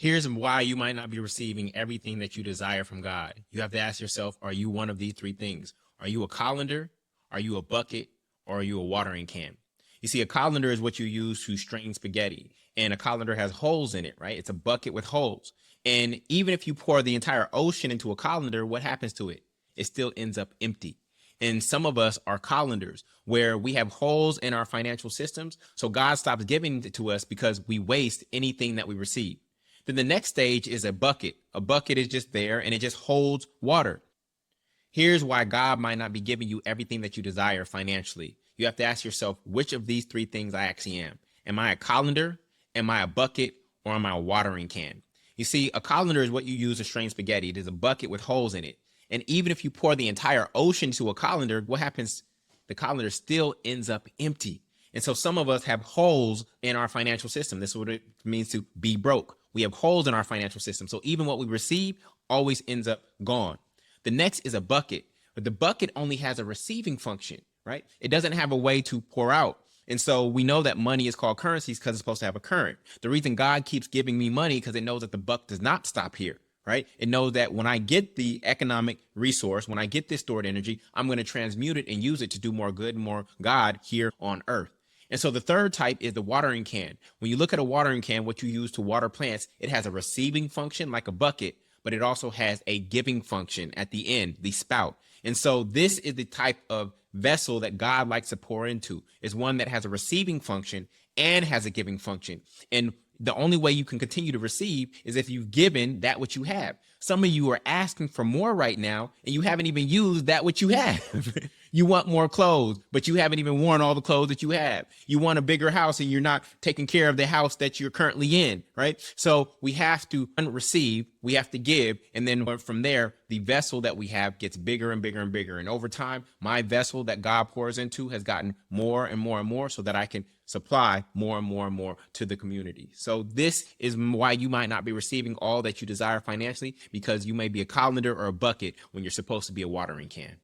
Here's why you might not be receiving everything that you desire from God. You have to ask yourself, are you one of these three things? Are you a colander? Are you a bucket? Or are you a watering can? You see, a colander is what you use to strain spaghetti, and a colander has holes in it, right? It's a bucket with holes. And even if you pour the entire ocean into a colander, what happens to it? It still ends up empty. And some of us are colanders where we have holes in our financial systems. So God stops giving it to us because we waste anything that we receive. Then the next stage is a bucket. A bucket is just there and it just holds water. Here's why God might not be giving you everything that you desire financially. You have to ask yourself, which of these three things I actually am? Am I a colander? Am I a bucket? Or am I a watering can? You see, a colander is what you use to strain spaghetti. It is a bucket with holes in it. And even if you pour the entire ocean to a colander, what happens? The colander still ends up empty. And so some of us have holes in our financial system. This is what it means to be broke. We have holes in our financial system. So even what we receive always ends up gone. The next is a bucket, but the bucket only has a receiving function, right? It doesn't have a way to pour out. And so we know that money is called currencies because it's supposed to have a current. The reason God keeps giving me money because it knows that the buck does not stop here, right? It knows that when I get the economic resource, when I get this stored energy, I'm going to transmute it and use it to do more good and more God here on earth. And so the third type is the watering can. When you look at a watering can, what you use to water plants, it has a receiving function like a bucket, but it also has a giving function at the end, the spout. And so this is the type of vessel that God likes to pour into, is one that has a receiving function and has a giving function. And the only way you can continue to receive is if you've given that which you have. Some of you are asking for more right now, and you haven't even used that which you have. You want more clothes, but you haven't even worn all the clothes that you have. You want a bigger house, and you're not taking care of the house that you're currently in, right? So we have to receive, we have to give, and then from there, the vessel that we have gets bigger and bigger and bigger. And over time, my vessel that God pours into has gotten more and more and more so that I can supply more and more and more to the community. So this is why you might not be receiving all that you desire financially, because you may be a colander or a bucket when you're supposed to be a watering can.